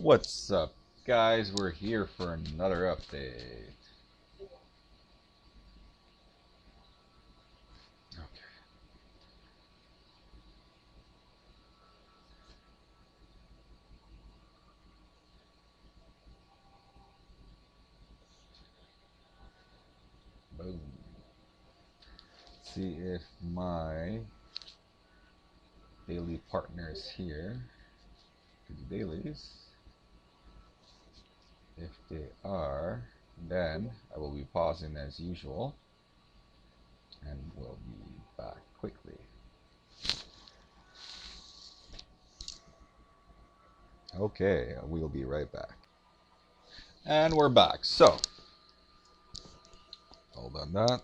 What's up, guys? We're here for another update. Okay. Boom. See if my daily partner is here to do dailies. If they are, then I will be pausing as usual and we'll be back quickly. Okay, we'll be right back. And we're back. So, hold on that.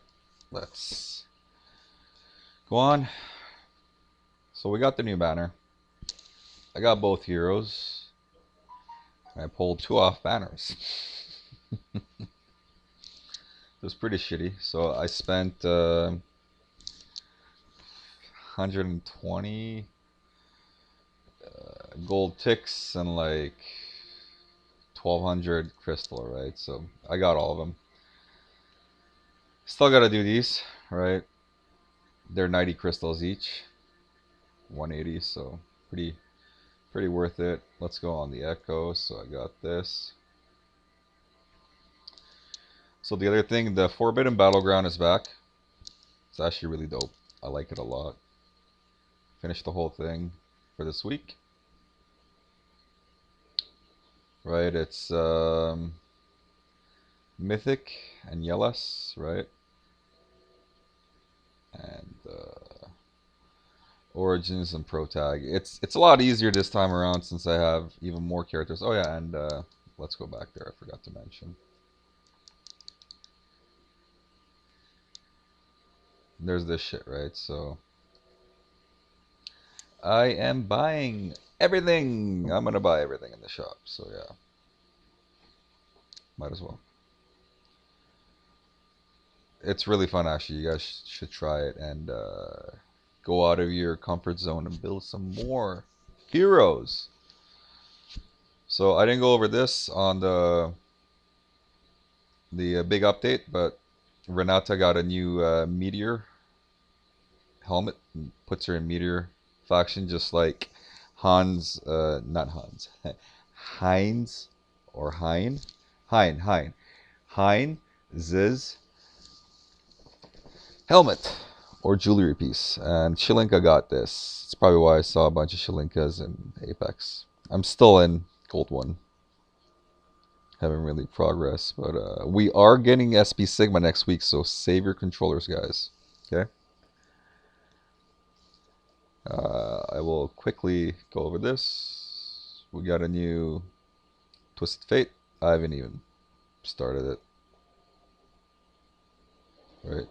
Let's go on. So we got the new banner. I got both heroes. I pulled two off banners. It was pretty shitty. So I spent 120 gold ticks and like 1200 crystal, right? So I got all of them. Still gotta do these, right? They're 90 crystals each, 180, so pretty worth it. Let's go on the Echo. So I got this. So the other thing, the Forbidden Battleground is back. It's actually really dope. I like it a lot. Finished the whole thing for this week. Right, it's Mythic and Yelas, right? And Origins and Protag. It's a lot easier this time around since I have even more characters. Oh yeah, and let's go back there. I forgot to mention. There's this shit, right? So I am buying everything. I'm gonna buy everything in the shop. So yeah, might as well. It's really fun actually. You guys should try it and go out of your comfort zone and build some more heroes. So I didn't go over this on the big update, but Renata got a new meteor helmet, and puts her in meteor faction, just like Hans, not Hans, Heinz or Heinz's helmet or jewelry piece. And Shilinka got this. It's probably why I saw a bunch of Shilinkas in Apex. I'm still in Gold 1. Haven't really progressed, but we are getting SP Sigma next week, so save your controllers, guys. Okay? I will quickly go over this. We got a new Twisted Fate. I haven't even started it. Right?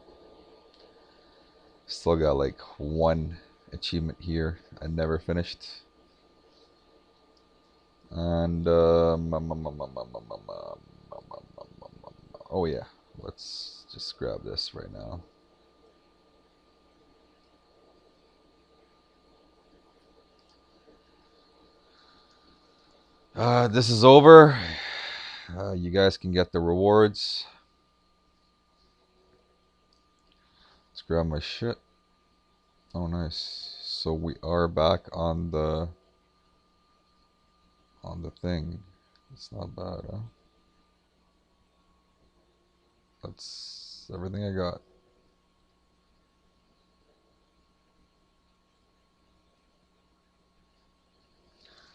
Still got like one achievement here I never finished. And oh yeah, let's just grab this right now. This is over. You guys can get the rewards. Let's grab my shit. Oh, nice. So we are back on the thing. It's not bad, huh? That's everything I got.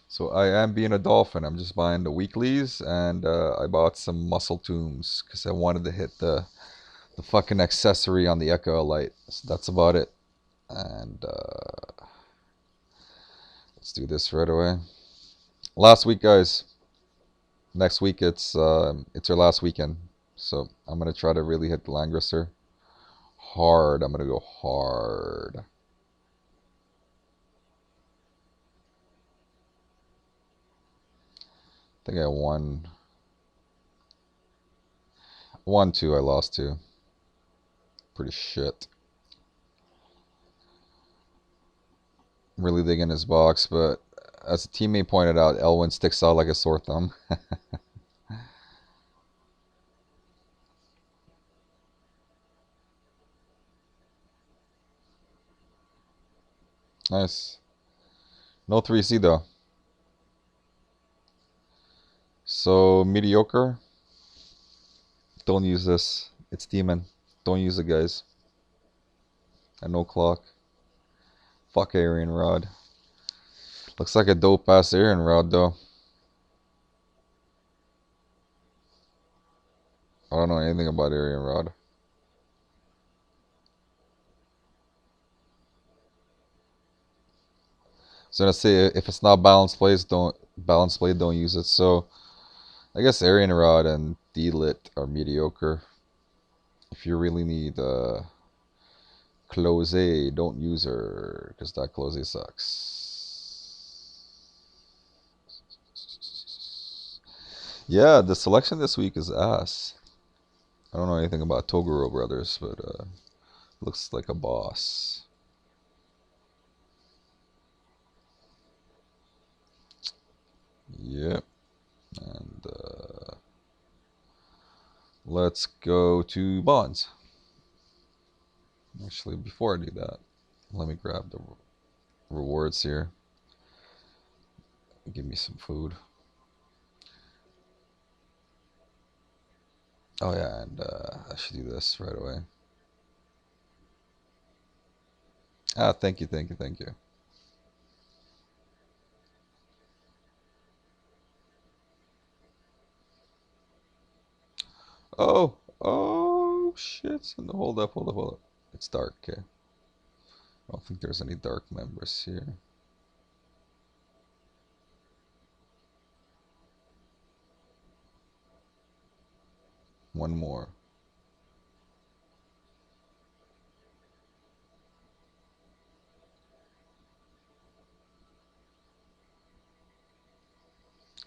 So I am being a dolphin. I'm just buying the weeklies, and I bought some muscle tombs because I wanted to hit the fucking accessory on the Echo Light. So that's about it. And let's do this right away. Last week, guys. Next week it's our last weekend, so I'm gonna try to really hit the Langrisser hard. I'm gonna go hard. I think I won two. I lost two. Pretty shit. Really digging his box, but as a teammate pointed out, Elwin sticks out like a sore thumb. Nice. No 3C though. So, mediocre. Don't use this. It's demon. Don't use it, guys. And no clock. Fuck Arian Rod. Looks like a dope ass Arian Rod though. I don't know anything about Arian Rod. So I say if it's not balanced blade, don't use it. So I guess Arian Rod and D-Lit are mediocre. If you really need Close, don't use her because that Close sucks. Yeah, the selection this week is ass. I don't know anything about Toguro Brothers, but looks like a boss. Yep. And let's go to bonds. Actually, before I do that, let me grab the rewards here. Give me some food. Oh yeah, and I should do this right away. Ah, thank you, thank you, thank you. Oh, oh shit! Hold up, hold up, hold up. It's dark, okay. I don't think there's any dark members here. One more.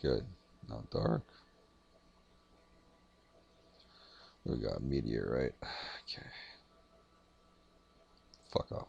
Good. Not dark. We got meteorite. Okay. Fuck off.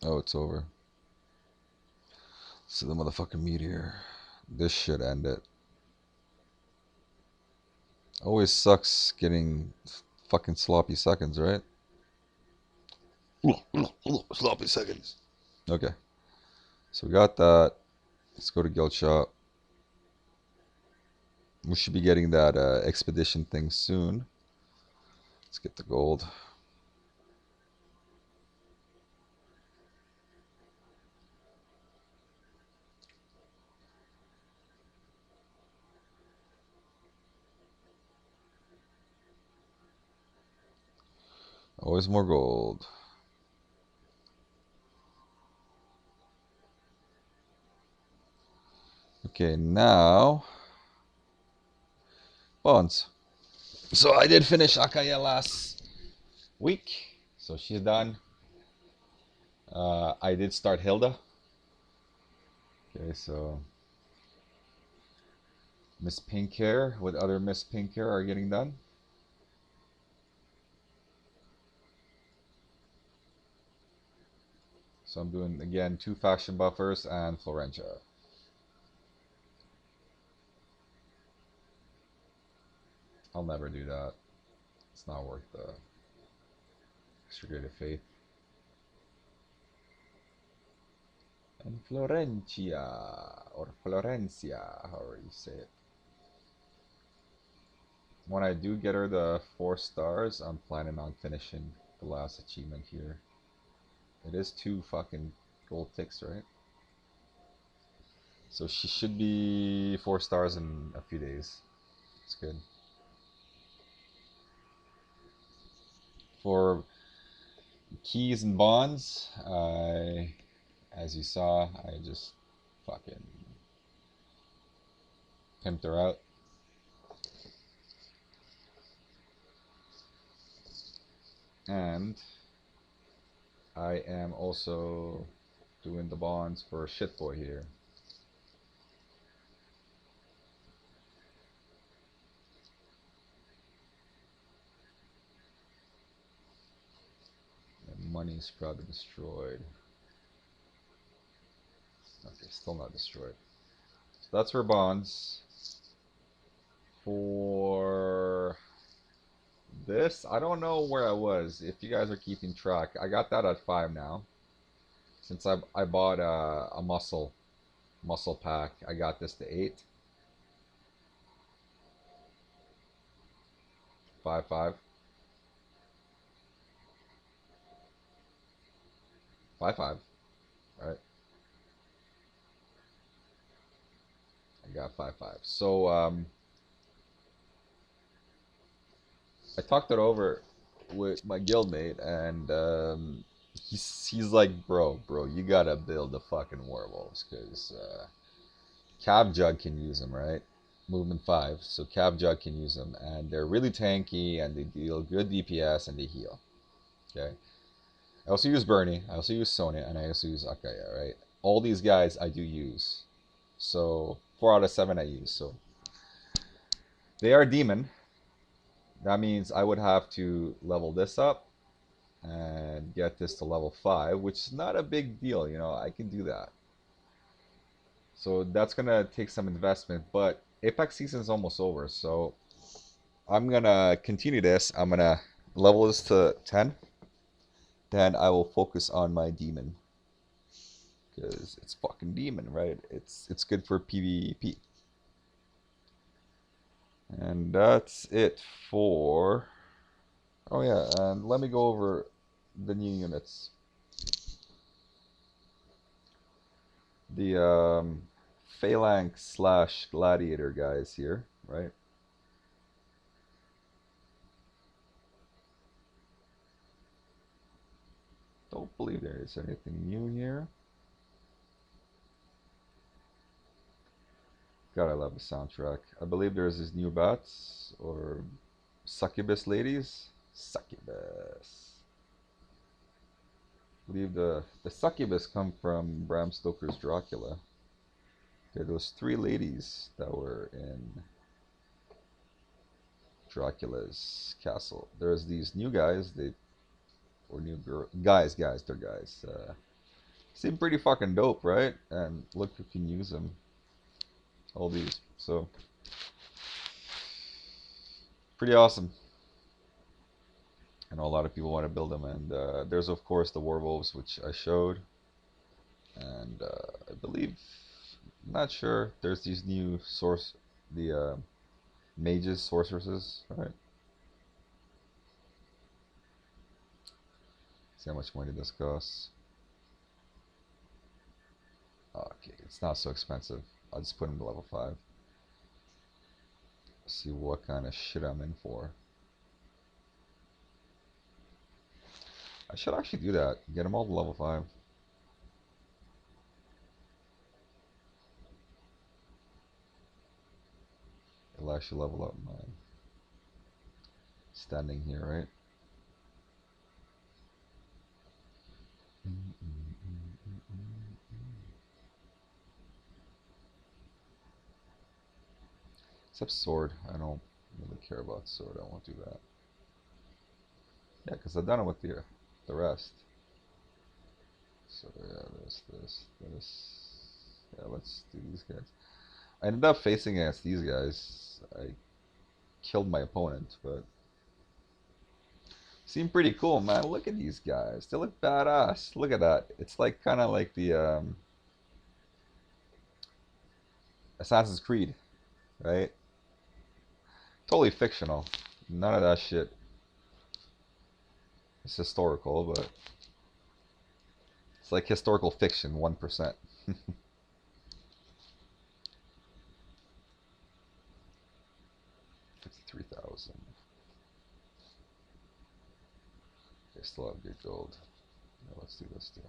Oh, it's over. See the motherfucking meteor. This should end it. Always sucks getting fucking sloppy seconds, right? Sloppy seconds. Okay. So we got that. Let's go to Guild Shop. We should be getting that expedition thing soon. Let's get the gold. Always more gold. Okay, now bonds. So I did finish Akaya last week, so she's done. I did start Hilda. Okay, so Miss Pink Hair with other Miss Pink Hair are getting done. So I'm doing again 2 faction buffers and Florentia. I'll never do that. It's not worth the extra grade of faith. And Florentia, or Florencia, however you say it. When I do get her the 4 stars, I'm planning on finishing the last achievement here. It is 2 fucking gold ticks, right? So she should be 4 stars in a few days. It's good. For keys and bonds, as you saw, I just fucking pimped her out. And I am also doing the bonds for Shitboy here. And money's probably destroyed. Okay, still not destroyed. So that's for bonds. For this, I don't know where I was. If you guys are keeping track, I got that at 5 now. Since I bought a muscle pack, I got this to 8. 5 5. 5 5. Right. I got 5 5. So I talked it over with my guildmate, and he's like, bro, you gotta build the fucking werewolves, because Cav Jug can use them, right? Movement 5, so Cav Jug can use them, and they're really tanky, and they deal good DPS, and they heal. Okay. I also use Bernie, I also use Sonya, and I also use Akaya, right? All these guys I do use. So 4 out of 7 I use. So they are demon. That means I would have to level this up and get this to level 5, which is not a big deal, you know, I can do that. So that's gonna take some investment, but Apex season is almost over, so I'm gonna continue this. I'm gonna level this to 10, then I will focus on my demon, because it's fucking demon, right? It's good for PvP. And that's it for... Oh yeah, and let me go over the new units. The Phalanx slash Gladiator guys here, right? Don't believe there is anything new here. God, I love the soundtrack. I believe there's these new bats, or succubus ladies. Succubus. I believe the succubus come from Bram Stoker's Dracula. Okay, those 3 ladies that were in Dracula's castle. There's these new guys, or new guys, they're guys. Seem pretty fucking dope, right? And look, you can use them. All these, so pretty awesome. I know a lot of people want to build them, and there's of course the werewolves, which I showed, and I believe, I'm not sure, there's these new the mages, sorceresses, right? See how much money this costs. Okay, it's not so expensive. I'll just put him to level 5. See what kind of shit I'm in for. I should actually do that. Get them all to level 5. It'll actually level up my standing here, right? Except sword. I don't really care about sword. I won't do that. Yeah, because I've done it with the rest. So yeah, this. Yeah, let's do these guys. I ended up facing against these guys. I killed my opponent, but seem pretty cool, man. Look at these guys. They look badass. Look at that. It's like kind of like the Assassin's Creed, right? Totally fictional. None of that shit. It's historical, but it's like historical fiction, 1%. 53,000. They still have good gold. Yeah, let's do this too.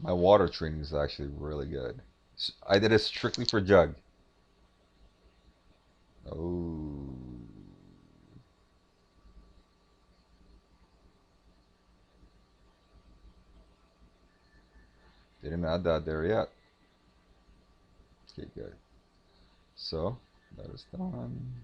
My water training is actually really good. I did it strictly for Jug. Oh. Didn't add that there yet. Okay, good. So, that is done.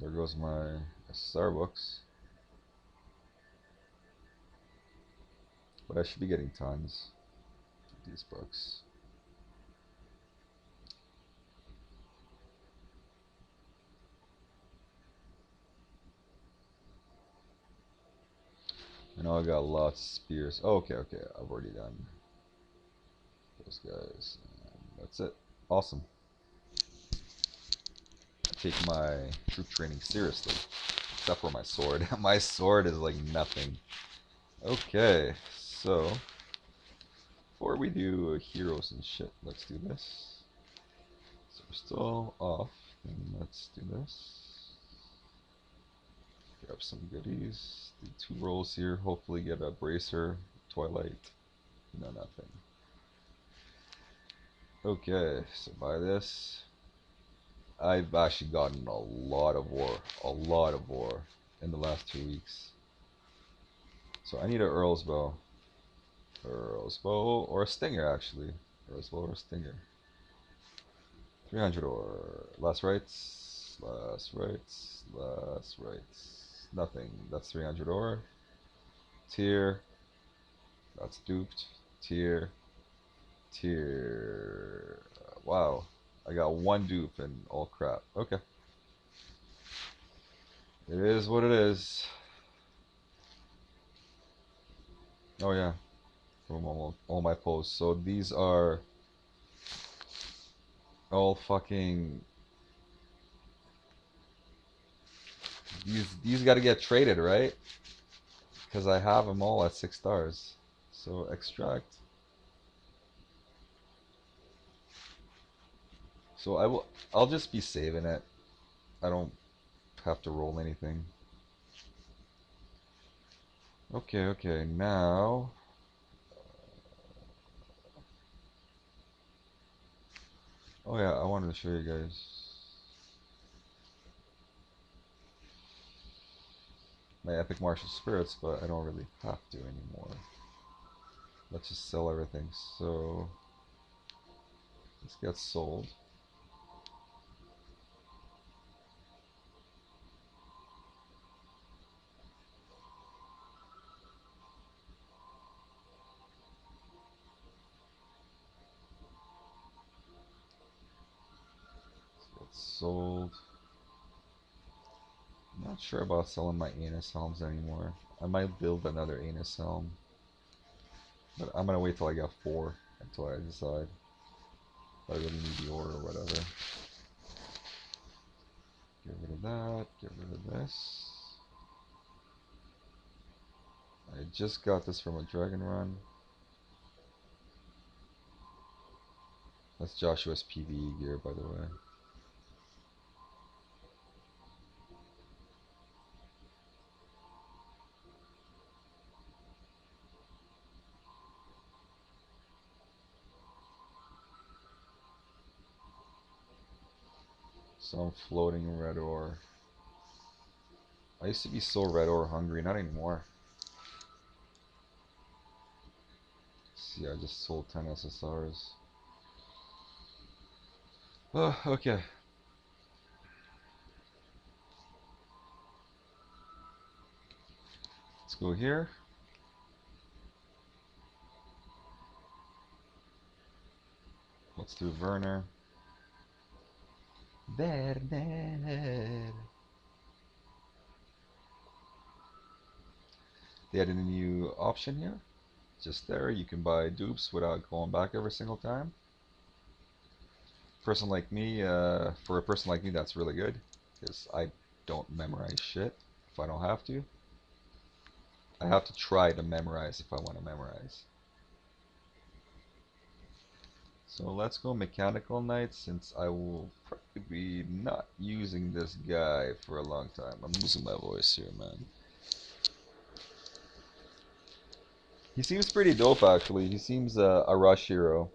There goes my Starbucks. But I should be getting tons of these books. I know I got lots of spears. Oh, okay, okay. I've already done those guys. And that's it. Awesome. I take my troop training seriously. Except for my sword. My sword is like nothing. Okay, so before we do heroes and shit, let's do this. So we're still off, and let's do this. Grab some goodies. Do 2 rolls here. Hopefully get a bracer, twilight. No, nothing. Okay, so buy this. I've actually gotten a lot of war in the last 2 weeks. So I need a Earl's Bow. Earl's Bow or a Stinger actually. Earl's Bow or a Stinger. 300 ore. Last rights. Last rights. Last rights. Nothing. That's 300 ore. Tier. That's duped. Tier. Tier. Wow. I got 1 dupe and all crap. Okay. It is what it is. Oh yeah. From all my posts. So these are all fucking... These gotta get traded, right? Because I have them all at 6 stars. So extract. So I'll just be saving it. I don't have to roll anything. Okay, okay, now oh yeah, I wanted to show you guys my epic martial spirits, but I don't really have to anymore. Let's just sell everything. So this gets sold. Sold. I'm not sure about selling my Anus Helms anymore. I might build another Anus Helm. But I'm gonna wait till I get 4 until I decide if I really need the ore or whatever. Get rid of that, get rid of this. I just got this from a Dragon Run. That's Joshua's PvE gear, by the way. So I'm floating red ore. I used to be so red ore hungry, not anymore. See, I just sold 10 SSRs. Oh, okay. Let's go here. Let's do Werner. Werner. They added a new option here. Just there, you can buy dupes without going back every single time. Person like me, for a person like me, that's really good because I don't memorize shit if I don't have to. I have to try to memorize if I want to memorize. So let's go Mechanical Knight, since I will probably be not using this guy for a long time. I'm losing my voice here, man. He seems pretty dope, actually. He seems a rush hero.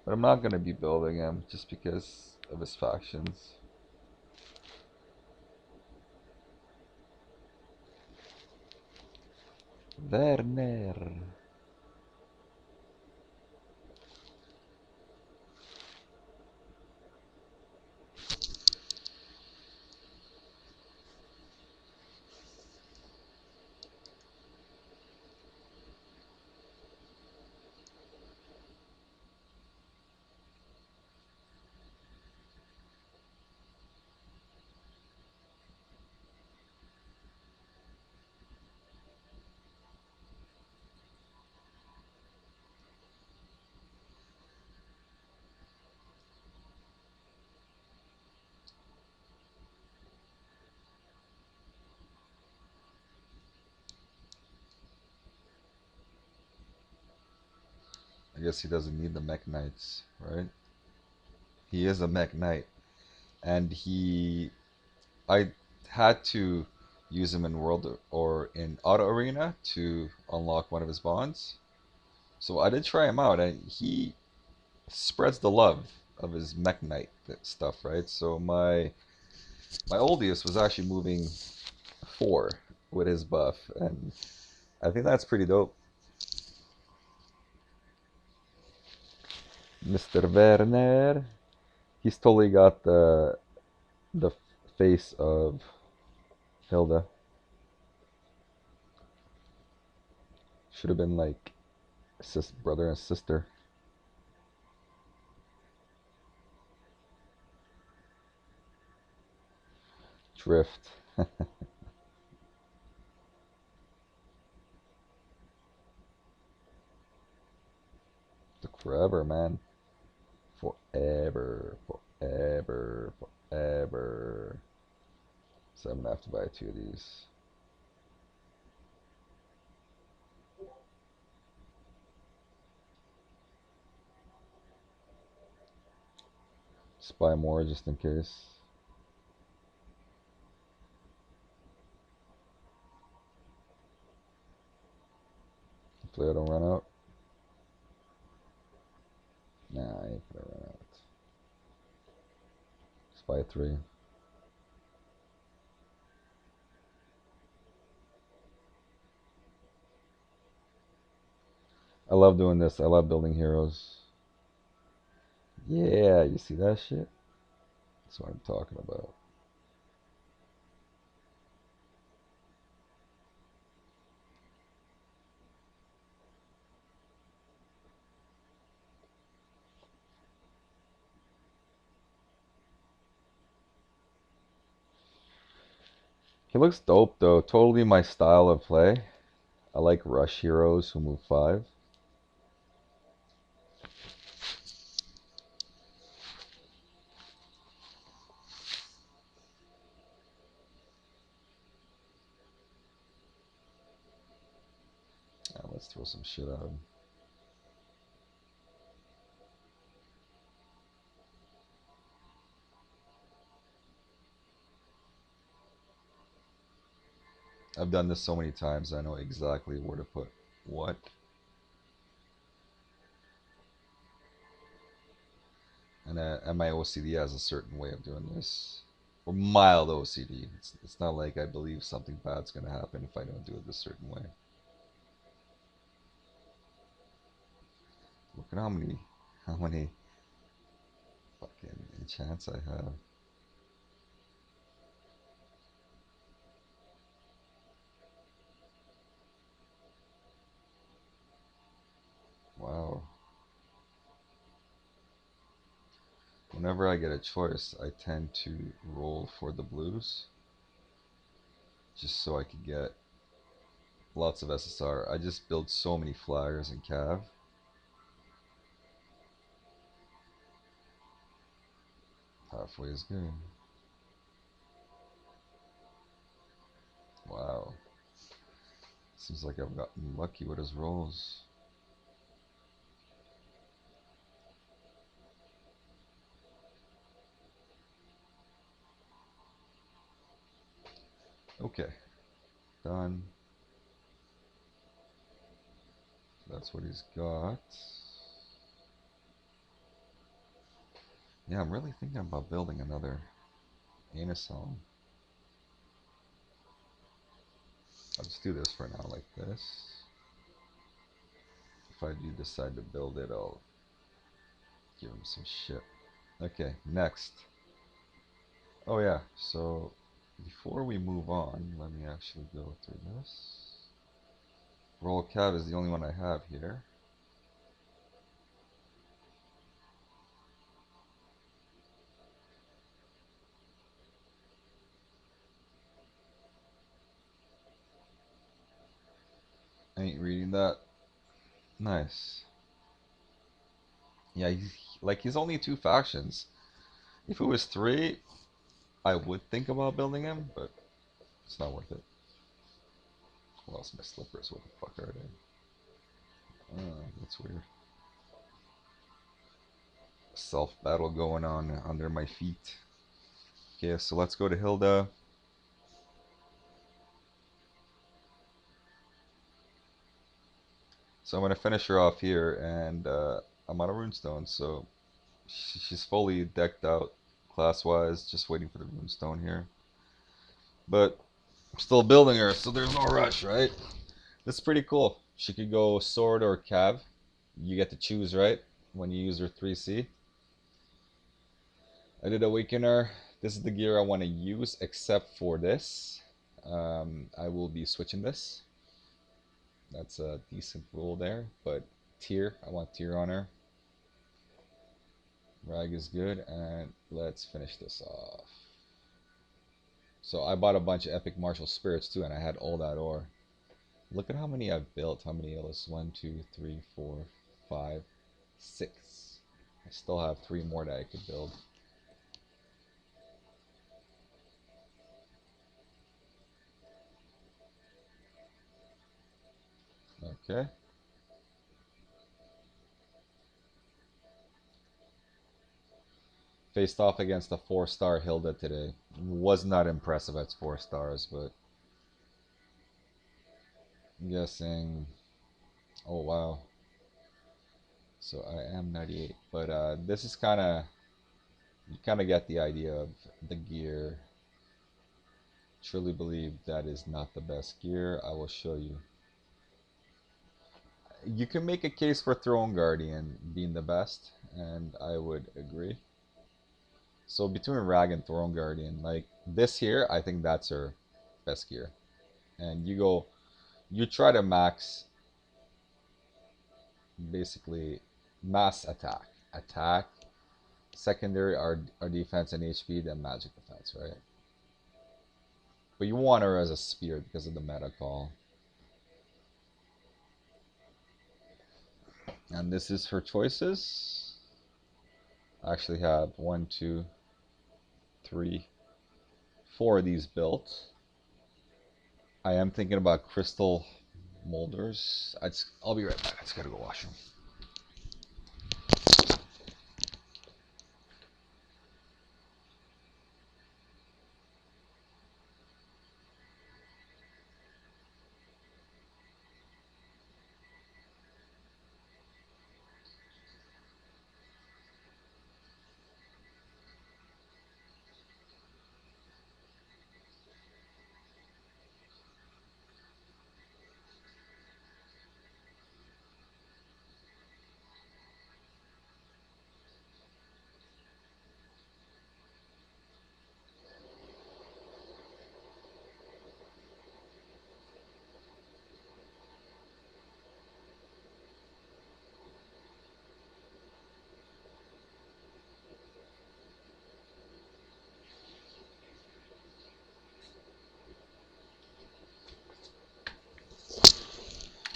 But I'm not going to be building him just because of his factions. Werner. I guess he doesn't need the Mech Knights, right? He is a Mech Knight. And I had to use him in World or in Auto Arena to unlock one of his bonds. So I did try him out, and he spreads the love of his Mech Knight stuff, right? So my Oldius was actually moving 4 with his buff, and I think that's pretty dope. Mr. Werner, he's totally got the face of Hilda. Should have been like brother and sister. Drift. Took forever, man. Forever, forever, forever. So I'm gonna have to buy 2 of these. Just buy more just in case. Hopefully I don't run out. Nah, I ain't gonna run out. Just buy 3. I love doing this. I love building heroes. Yeah, you see that shit? That's what I'm talking about. He looks dope though. Totally my style of play. I like rush heroes who move 5. Let's throw some shit at him. I've done this so many times, I know exactly where to put what. And my OCD has a certain way of doing this. Or mild OCD. It's not like I believe something bad's gonna happen if I don't do it this certain way. Look at how many fucking enchants I have. Wow. Whenever I get a choice, I tend to roll for the blues, just so I could get lots of SSR. I just build so many flyers in Cav. Halfway is good. Wow. Seems like I've gotten lucky with his rolls. Okay, done. That's what he's got. Yeah, I'm really thinking about building another anus home. I'll just do this for now, like this. If I do decide to build it, I'll give him some shit. Okay, next. Oh yeah, so before we move on, let me actually go through this. Royal Cav is the only one I have here. I ain't reading that. Nice. Yeah, he's only 2 factions. If it was 3, I would think about building him, but it's not worth it. I lost my slippers. What the fuck are they? Oh, that's weird. Self battle going on under my feet. Okay, so let's go to Hilda. So I'm gonna finish her off here, and I'm out of runestone, so she's fully decked out class-wise, just waiting for the runestone here. But I'm still building her, so there's no rush, right? This is pretty cool. She could go sword or cav. You get to choose, right? When you use her 3C. I did awaken her. This is the gear I want to use, except for this. I will be switching this. That's a decent rule there, but tier, I want tier on her. Rag is good, and let's finish this off. So I bought a bunch of epic martial spirits too, and I had all that ore. Look at how many I've built. How many is 1, 2, 3, 4, 5, 6. I still have 3 more that I could build. Okay. Faced off against a 4-star Hilda today. Was not impressive at 4 stars, but I'm guessing. Oh wow. So I am 98, but this is kind of, you kind of get the idea of the gear. Truly believe that is not the best gear. I will show you. You can make a case for Throne Guardian being the best, and I would agree. So between Rag and Throne Guardian, like this here, I think that's her best gear. And you try to max, basically mass attack, secondary our defense and HP, then magic defense, right? But you want her as a spear because of the meta call. And this is her choices. I actually have 1, 2, 3, 4 of these built. I am thinking about crystal molders. I'll be right back. I just gotta go wash them.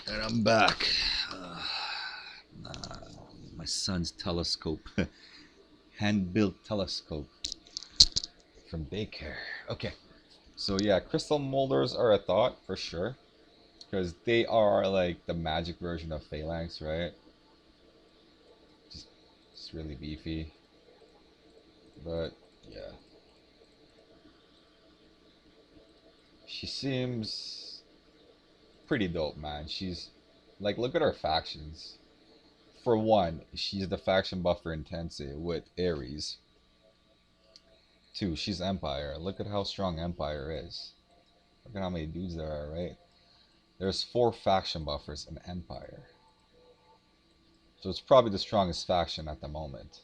And I'm back. My son's telescope. Hand-built telescope from daycare. Okay. So yeah, crystal molders are a thought for sure. Because they are like the magic version of Phalanx, right? Just really beefy. But yeah. She seems pretty dope, man. She's like, look at her factions. For one, she's the faction buffer Intense with Ares. Two, she's Empire. Look at how strong Empire is. Look at how many dudes there are, right? There's 4 faction buffers in Empire. So it's probably the strongest faction at the moment.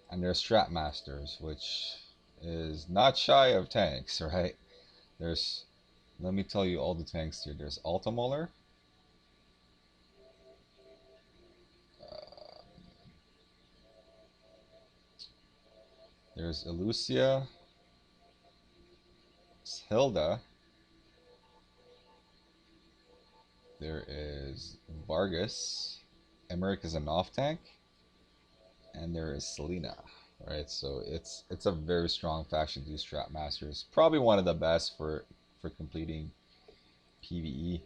And there's Strat Masters, which is not shy of tanks, right? There's, let me tell you all the tanks here. There's Altamoller. There's Elucia. Hilda. There is Vargas. Emmerich is an off tank. And there is Selena. Right, so it's a very strong faction to use Strat Masters. Probably one of the best for completing PvE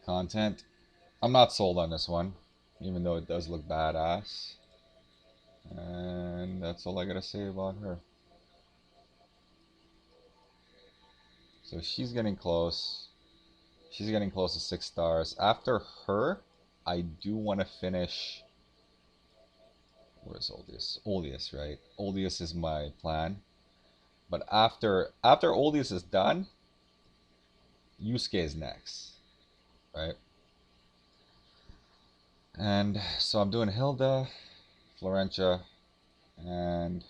content. I'm not sold on this one, even though it does look badass. And that's all I gotta say about her. So she's getting close. She's getting close to 6 stars. After her, I do want to finish. Where's Oldius? Oldius, right? Oldius is my plan. But after Oldius is done, Yusuke is next, right? And so I'm doing Hilda, Florentia, and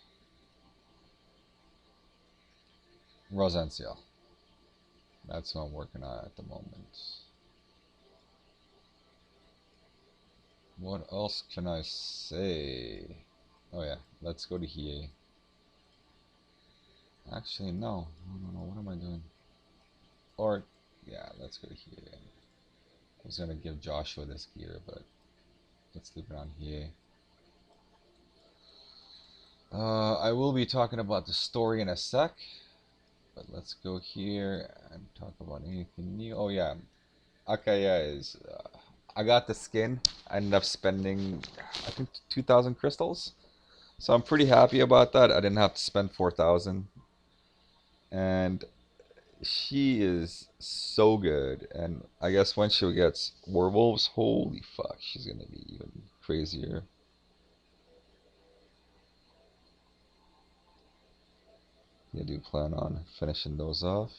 Rosencia. That's what I'm working on at the moment. What else can I say? Oh yeah, let's go to Hiei. Actually, no. What am I doing? Or, yeah, let's go to Hiei. I was gonna give Joshua this gear, but let's leave it on Hiei. I will be talking about the story in a sec, but let's go here and talk about anything new. Oh yeah, Akaya is. I got the skin. I ended up spending, I think, 2,000 crystals. So I'm pretty happy about that. I didn't have to spend 4,000. And she is so good. And I guess when she gets werewolves, holy fuck, she's gonna be even crazier. I do plan on finishing those off.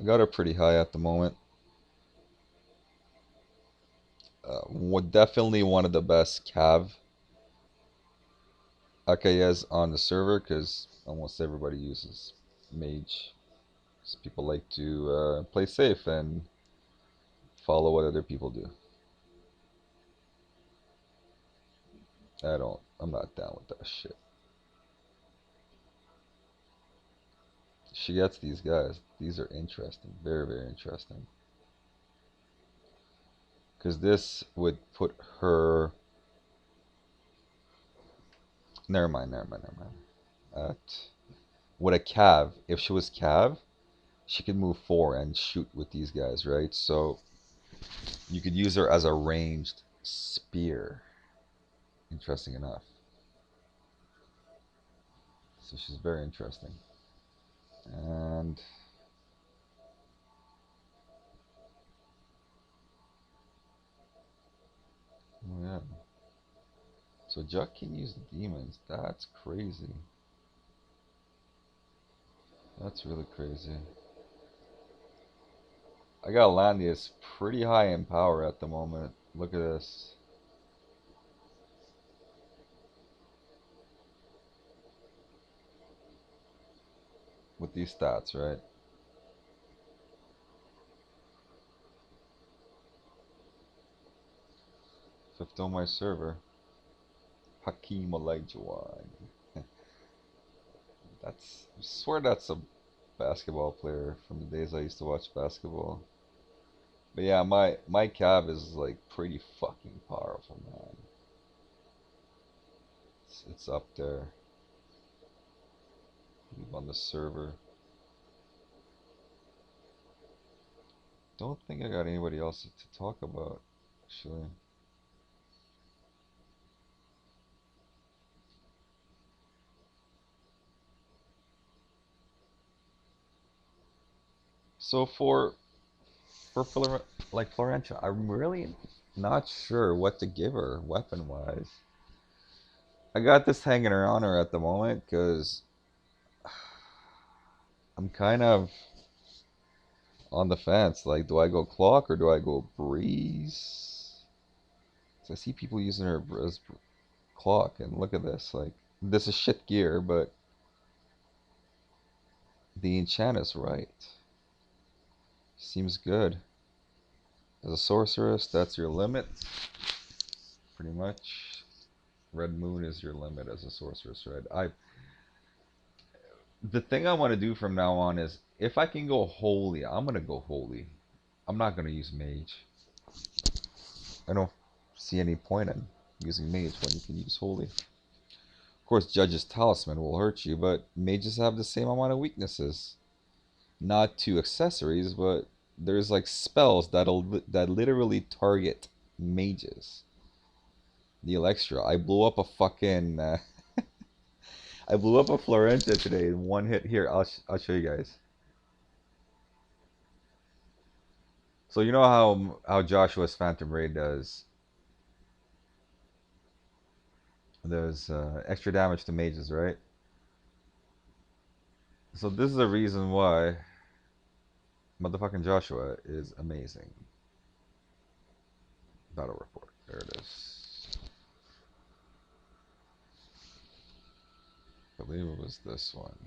I got her pretty high at the moment. Definitely one of the best Cav Akayes on the server because almost everybody uses Mage. People like to play safe and follow what other people do. I'm not down with that shit. She gets these guys. These are interesting. Very, very interesting. Because this would put her... Never mind. With a Cav, if she was Cav, she could move forward and shoot with these guys, right? So you could use her as a ranged spear. Interesting enough. So she's very interesting. And oh yeah. So Juck can use the demons. That's crazy. That's really crazy. I got Landius pretty high in power at the moment. Look at this. With these stats, right? Fifth on my server. Hakeem Olajuwon. I swear that's a basketball player from the days I used to watch basketball. But yeah, my Cav is like pretty fucking powerful, man. It's up there. Leave on the server. Don't think I got anybody else to talk about, actually. So like Florentia, I'm really not sure what to give her weapon wise. I got this hanging around her at the moment because I'm kind of on the fence. Like, do I go clock or do I go breeze? So I see people using her as clock, and look at this. Like, this is shit gear, but the enchant is right. Seems good. As a sorceress, that's your limit, pretty much. Red Moon is your limit as a sorceress, right? The thing I want to do from now on is if I can go holy, I'm gonna go holy. I'm not gonna use mage. I don't see any point in using mage when you can use holy. Of course, Judge's Talisman will hurt you, but mages have the same amount of weaknesses. Not to accessories, but there's like spells that literally target mages. The Elextra. I blew up a fucking. I blew up a Florentia today in one hit. Here, I'll show you guys. So you know how Joshua's Phantom Raid does. There's extra damage to mages, right? So this is the reason why motherfucking Joshua is amazing. Battle report. There it is. I believe it was this one.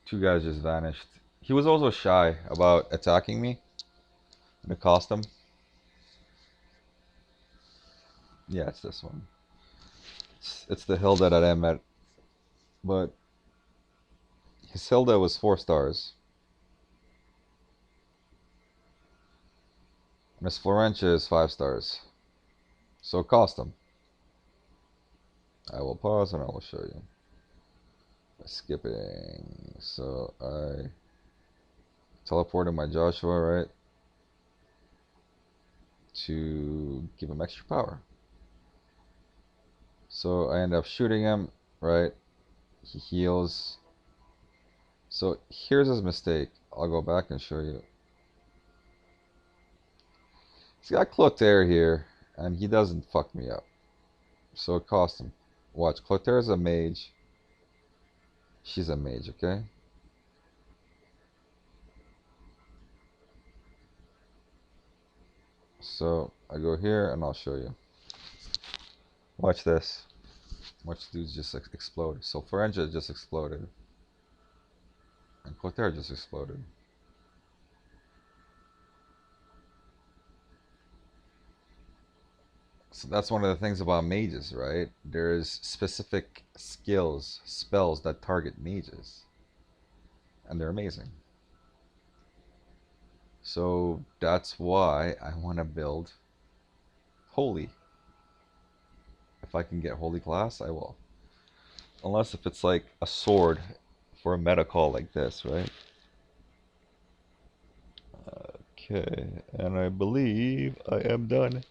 Two guys just vanished. He was also shy about attacking me. And it cost him. Yeah, it's this one. It's the Hilda that I met. But his Hilda was 4 stars. Miss Florentia is 5 stars. So it cost him. I will pause and I will show you. Skipping. So I teleported my Joshua, right? To give him extra power. So I end up shooting him, right? He heals. So here's his mistake. I'll go back and show you. He's got Clotaire here, and he doesn't fuck me up. So it cost him. Watch, Clotaire's a mage. She's a mage, okay? So I go here and I'll show you. Watch this. Watch dudes just explode. So Florentia just exploded. And Clotaire just exploded. So that's one of the things about mages, right? There's specific skills, spells that target mages. And they're amazing. So that's why I want to build Holy. If I can get Holy class, I will. Unless if it's like a sword for a meta call like this, right? Okay, and I believe I am done.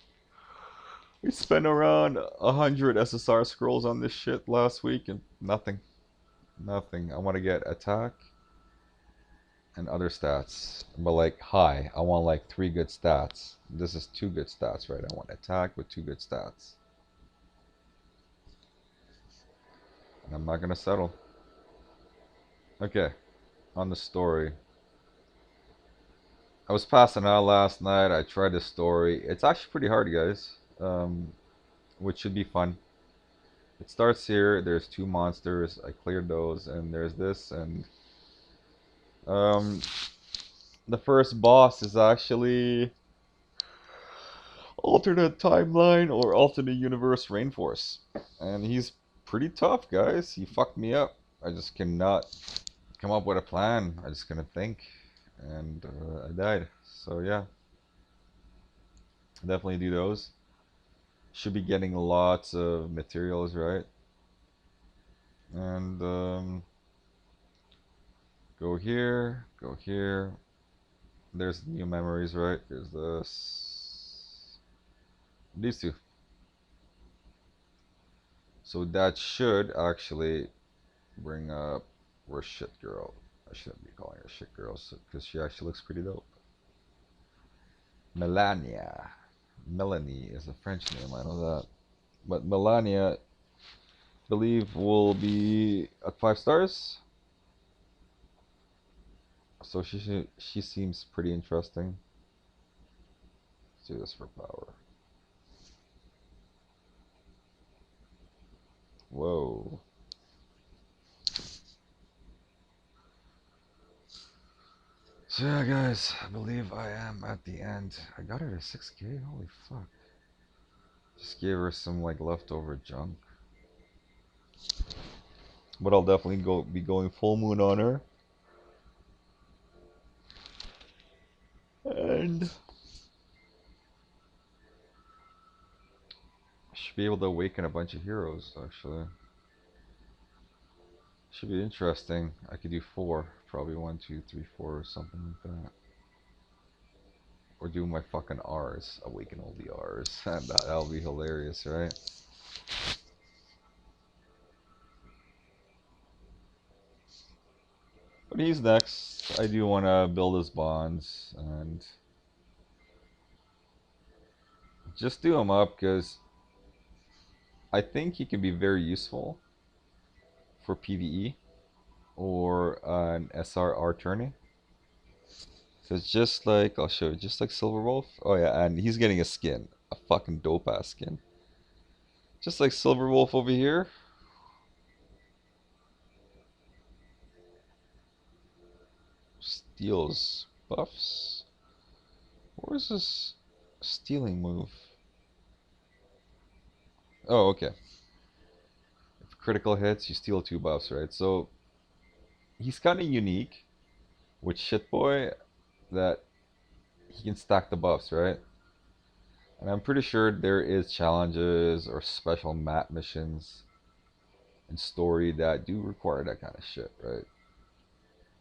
We spent around 100 SSR scrolls on this shit last week and nothing. Nothing. I want to get attack and other stats. But like high, I want like 3 good stats. This is 2 good stats, right? I want attack with 2 good stats. And I'm not gonna settle. Okay, on the story. I was passing out last night. I tried the story. It's actually pretty hard, guys. Which should be fun. It starts here. There's 2 monsters. I cleared those, and there's this, and um, the first boss is actually alternate timeline or alternate universe Rainforce, and he's pretty tough, guys. He fucked me up. I just cannot come up with a plan. I just couldn't think, and I died. So yeah, definitely do those. Should be getting lots of materials, right? And go here, go here. There's new memories, right? There's this. These two. So that should actually bring up where's shit girl. I shouldn't be calling her shit girl because she actually looks pretty dope. Melania. Melanie is a French name, I know that. But Melania, I believe, will be at 5 stars. So she seems pretty interesting. Let's do this for power. Whoa. So yeah, guys, I believe I am at the end. I got her to 6K. Holy fuck. Just gave her some like leftover junk. But I'll definitely be going full moon on her. And should be able to awaken a bunch of heroes, actually. Should be interesting. I could do 4. Probably 1, 2, 3, 4 or something like that. Or do my fucking R's. Awaken all the R's. That'll be hilarious, right? But he's next. I do want to build his bonds and just do him up because I think he can be very useful for PvE or an SRR tourney. So it's just like, I'll show you, just like Silver Wolf. Oh yeah, and he's getting a skin. A fucking dope ass skin. Just like Silver Wolf over here. Steals buffs. Where's this stealing move? Oh, okay. If critical hits, you steal 2 buffs, right? So he's kind of unique with Shitboy that he can stack the buffs, right? And I'm pretty sure there is challenges or special map missions and story that do require that kind of shit, right?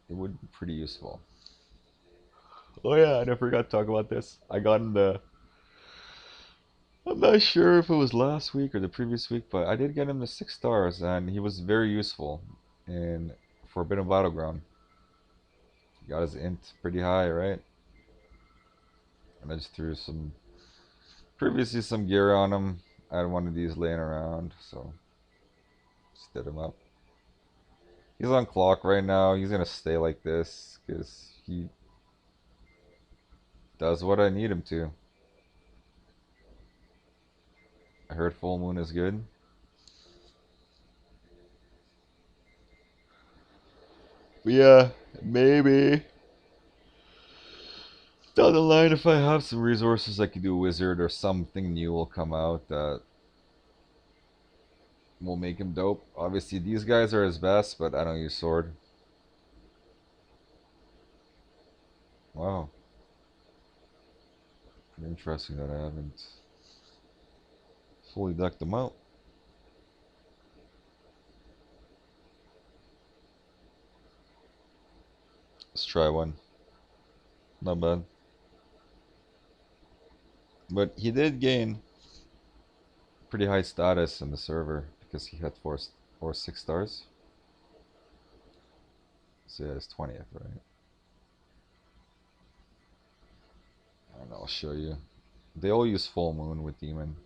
It would be pretty useful. Oh yeah, and I forgot to talk about this. I got in the. I'm not sure if it was last week or the previous week, but I did get him to 6 stars, and he was very useful in Forbidden Battleground. He got his int pretty high, right? And I just threw previously some gear on him. I had one of these laying around, so just did him up. He's on clock right now. He's gonna stay like this because he does what I need him to. I heard full moon is good. But yeah, maybe down the line if I have some resources I could do a wizard or something new will come out that will make him dope. Obviously these guys are his best, but I don't use sword. Wow. Pretty interesting that I haven't fully decked them out. Let's try one. Not bad. But he did gain pretty high status in the server because he had 6 stars. So yeah, it's 20th, right? I don't know, I'll show you. They all use full moon with demon.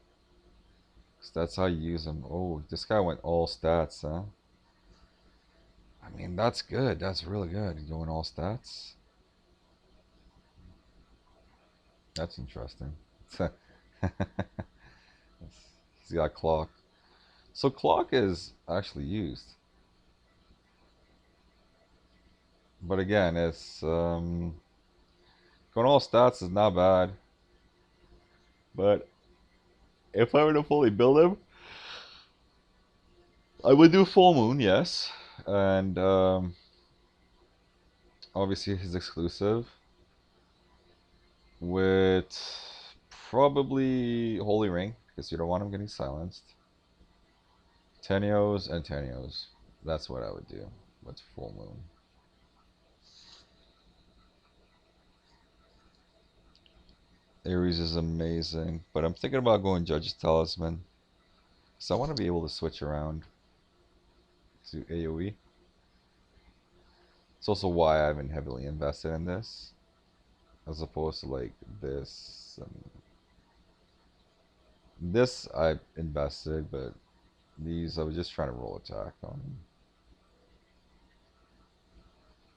So that's how you use them. Oh, this guy went all stats, huh? I mean, that's good. That's really good. Going all stats. That's interesting. He's got clock. So clock is actually used. But again, it's going all stats is not bad. But if I were to fully build him, I would do full moon, yes. And obviously his exclusive with probably Holy Ring because you don't want him getting silenced. Tenios and Tenios. That's what I would do with full moon. Ares is amazing, but I'm thinking about going Judge's Talisman. So I want to be able to switch around to AoE. It's also why I've been heavily invested in this, as opposed to like this and this I invested, but these I was just trying to roll attack on.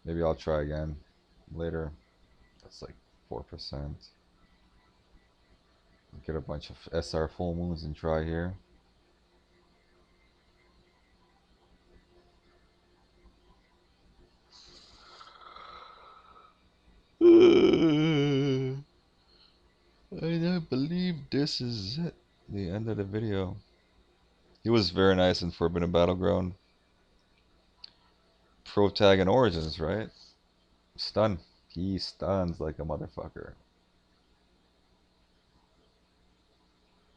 Maybe I'll try again later. That's like 4%. Get a bunch of SR full moons and try here. I believe this is it. The end of the video. He was very nice in Forbidden Battleground. Pro tag and Origins, right? Stun. He stuns like a motherfucker.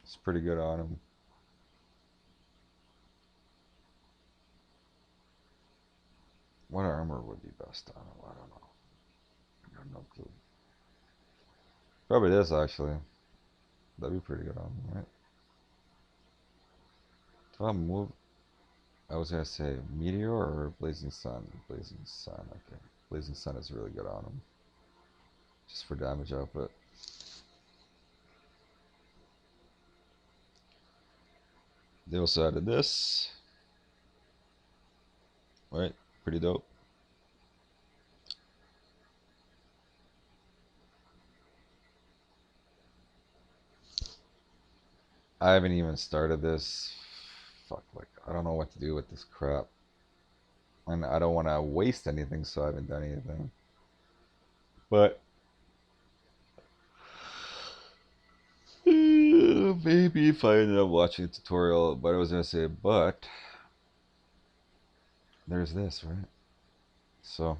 It's pretty good on him. What armor would be best on him? I don't know. I got no clue. Probably this, actually. That'd be pretty good on him, right? If I move, I was gonna say Meteor or Blazing Sun. Blazing Sun, okay. Blazing Sun is really good on him. Just for damage output. They also added this. Right? Pretty dope. I haven't even started this. Fuck, like, I don't know what to do with this crap. And I don't want to waste anything, so I haven't done anything. But maybe if I ended up watching a tutorial, but I was gonna say, but there's this, right? So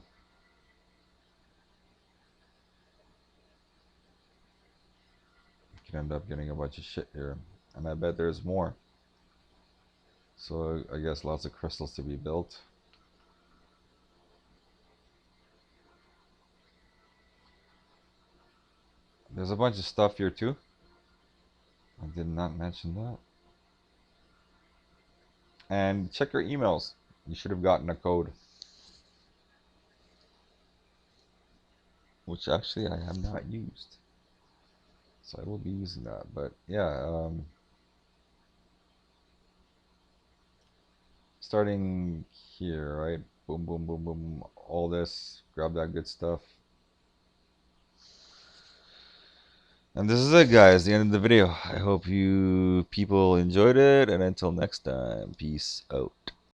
you can end up getting a bunch of shit here, and I bet there's more. So I guess lots of crystals to be built. There's a bunch of stuff here too. I did not mention that. And check your emails. You should have gotten a code. Which actually I have not used. So I will be using that. But yeah, starting here, right? Boom, boom, boom, boom. All this. Grab that good stuff. And this is it, guys. The end of the video. I hope you people enjoyed it. And until next time, peace out.